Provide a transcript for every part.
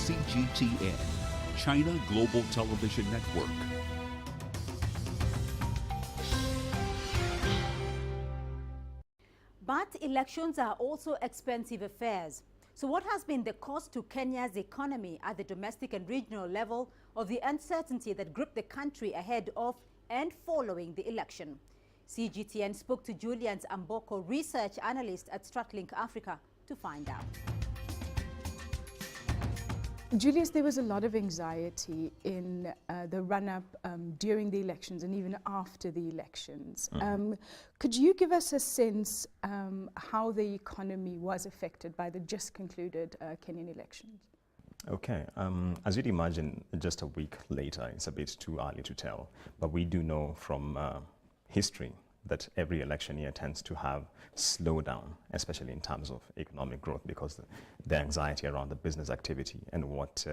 CGTN, China Global Television Network. But elections are also expensive affairs. So what has been the cost to Kenya's economy at the domestic and regional level of the uncertainty that gripped the country ahead of and following the election? CGTN spoke to Julian's Amboko, research analyst at StratLink Africa, to find out. Julius, there was a lot of anxiety in the run-up during the elections and even after the elections. Could you give us a sense how the economy was affected by the just concluded Kenyan elections? Okay, as you'd imagine, just a week later, it's a bit too early to tell, but we do know from history that every election year tends to have slowdown, especially in terms of economic growth, because the anxiety around the business activity and what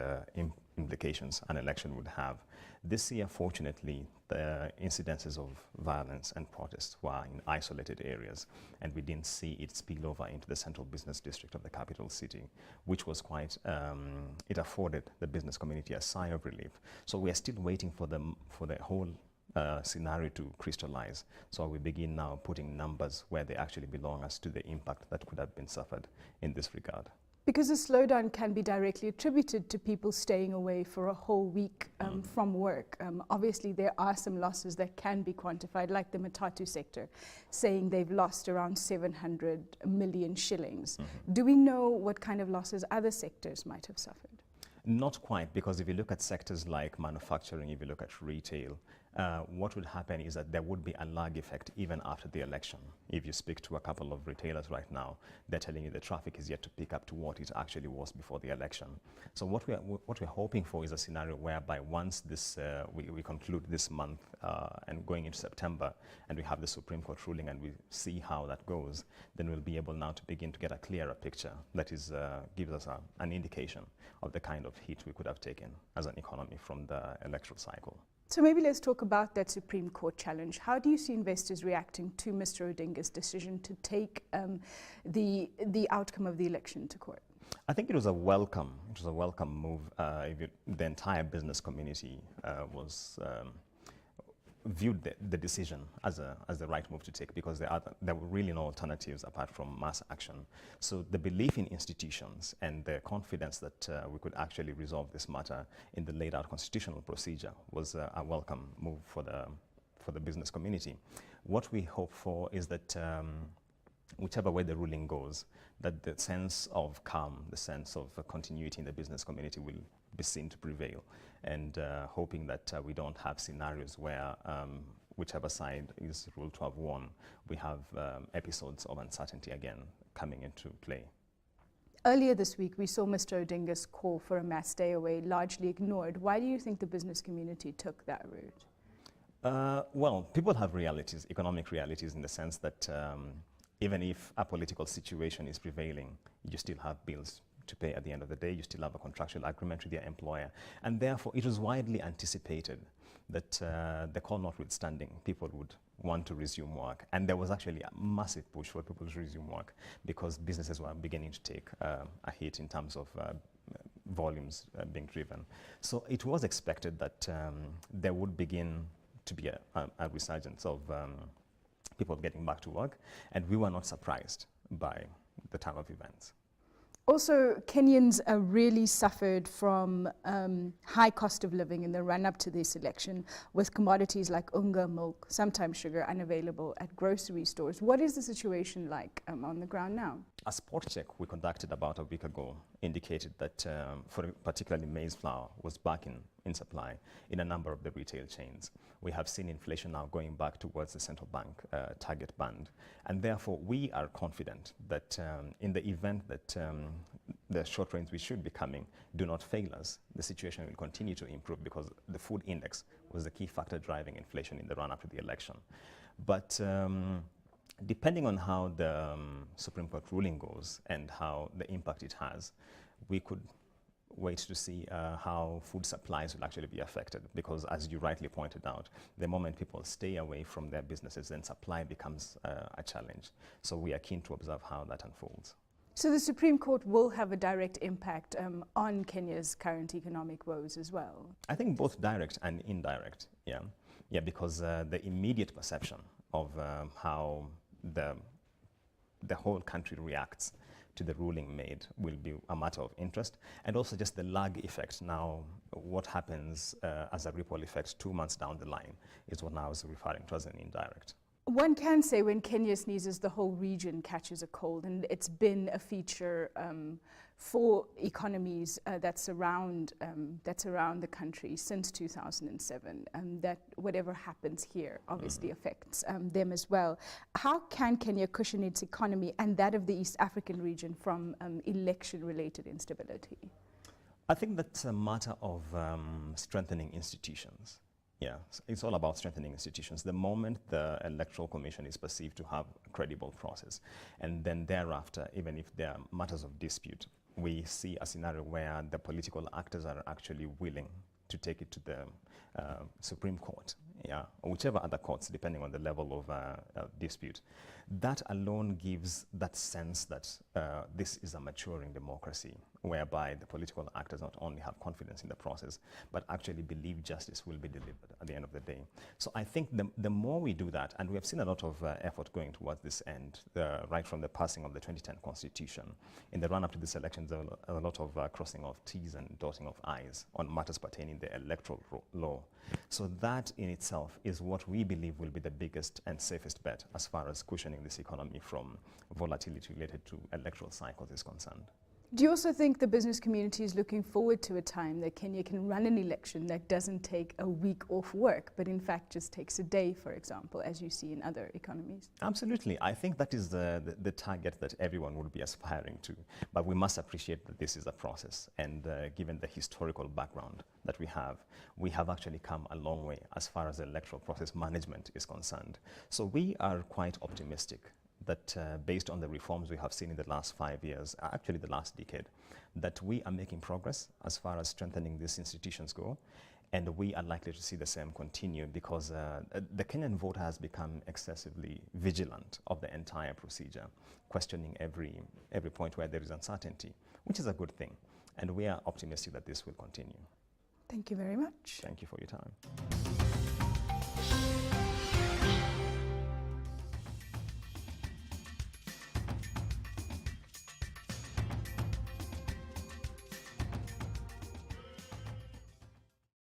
implications an election would have. This year, fortunately, the incidences of violence and protests were in isolated areas, and we didn't see it spill over into the central business district of the capital city, which was quite, it afforded the business community a sigh of relief. So we are still waiting for the whole scenario to crystallize. So we begin now putting numbers where they actually belong as to the impact that could have been suffered in this regard. Because the slowdown can be directly attributed to people staying away for a whole week from work. Obviously, there are some losses that can be quantified, like the Matatu sector, saying they've lost around 700 million shillings. Do we know what kind of losses other sectors might have suffered? Not quite, because if you look at sectors like manufacturing, if you look at retail, what would happen is that there would be a lag effect even after the election. If you speak to a couple of retailers right now, they're telling you the traffic is yet to pick up to what it actually was before the election. So what we're hoping for is a scenario whereby once this we conclude this month and going into September, and we have the Supreme Court ruling and we see how that goes, then we'll be able now to begin to get a clearer picture that is gives us an indication of the kind of hit we could have taken as an economy from the electoral cycle. So maybe let's talk about that Supreme Court challenge. How do you see investors reacting to Mr. Odinga's decision to take the outcome of the election to court? I think it was a welcome move. The entire business community viewed the decision as the right move to take, because there were really no alternatives apart from mass action. So the belief in institutions and the confidence that we could actually resolve this matter in the laid out constitutional procedure was a welcome move for the business community. What we hope for is that whichever way the ruling goes, that the sense of calm, the sense of continuity in the business community will be seen to prevail, and hoping that we don't have scenarios where whichever side is ruled to have won, we have episodes of uncertainty again coming into play. Earlier this week, we saw Mr. Odinga's call for a mass stay away largely ignored. Why do you think the business community took that route? Well, people have realities, economic realities, in the sense that even if a political situation is prevailing, you still have bills to pay at the end of the day. You still have a contractual agreement with your employer. And therefore, it was widely anticipated that the call notwithstanding, people would want to resume work. And there was actually a massive push for people to resume work, because businesses were beginning to take a hit in terms of volumes being driven. So it was expected that there would begin to be a resurgence of people getting back to work, and we were not surprised by the turn of events. Also, Kenyans really suffered from high cost of living in the run-up to this election, with commodities like unga, milk, sometimes sugar, unavailable at grocery stores. What is the situation like on the ground now? A spot check we conducted about a week ago indicated that, for particularly maize flour, was back in supply in a number of the retail chains. We have seen inflation now going back towards the central bank target band. And therefore, we are confident that in the event that the short rains which should be coming do not fail us, the situation will continue to improve, because the food index was the key factor driving inflation in the run-up to the election. But depending on how the Supreme Court ruling goes and how the impact it has, we could wait to see how food supplies will actually be affected, because as you rightly pointed out, the moment people stay away from their businesses, then supply becomes a challenge. So we are keen to observe how that unfolds. So the Supreme Court will have a direct impact on Kenya's current economic woes as well? I think both direct and indirect, yeah. Yeah, because the immediate perception of how the whole country reacts to the ruling made will be a matter of interest, and also just the lag effect. Now, what happens as a ripple effect 2 months down the line is what now I was referring to as an indirect. One can say when Kenya sneezes, the whole region catches a cold, and it's been a feature for economies that surround the country since 2007. That whatever happens here obviously affects them as well. How can Kenya cushion its economy and that of the East African region from election-related instability? I think that's a matter of strengthening institutions. Yeah, it's all about strengthening institutions. The moment the Electoral Commission is perceived to have a credible process, and then thereafter, even if there are matters of dispute, we see a scenario where the political actors are actually willing to take it to the Supreme Court, yeah, or whichever other courts, depending on the level of dispute. That alone gives that sense that this is a maturing democracy, whereby the political actors not only have confidence in the process, but actually believe justice will be delivered at the end of the day. So I think the more we do that, and we have seen a lot of effort going towards this end, right from the passing of the 2010 Constitution. In the run-up to this election, there was a lot of crossing of T's and dotting of I's on matters pertaining to the electoral law. So that in itself is what we believe will be the biggest and safest bet as far as cushioning this economy from volatility related to electoral cycles is concerned. Do you also think the business community is looking forward to a time that Kenya can run an election that doesn't take a week off work, but in fact just takes a day, for example, as you see in other economies? Absolutely. I think that is the target that everyone would be aspiring to. But we must appreciate that this is a process. And given the historical background that we have actually come a long way as far as the electoral process management is concerned. So we are quite optimistic that based on the reforms we have seen in the last 5 years, actually the last decade, that we are making progress as far as strengthening these institutions go, and we are likely to see the same continue because the Kenyan voter has become excessively vigilant of the entire procedure, questioning every point where there is uncertainty, which is a good thing, and we are optimistic that this will continue. Thank you very much. Thank you for your time.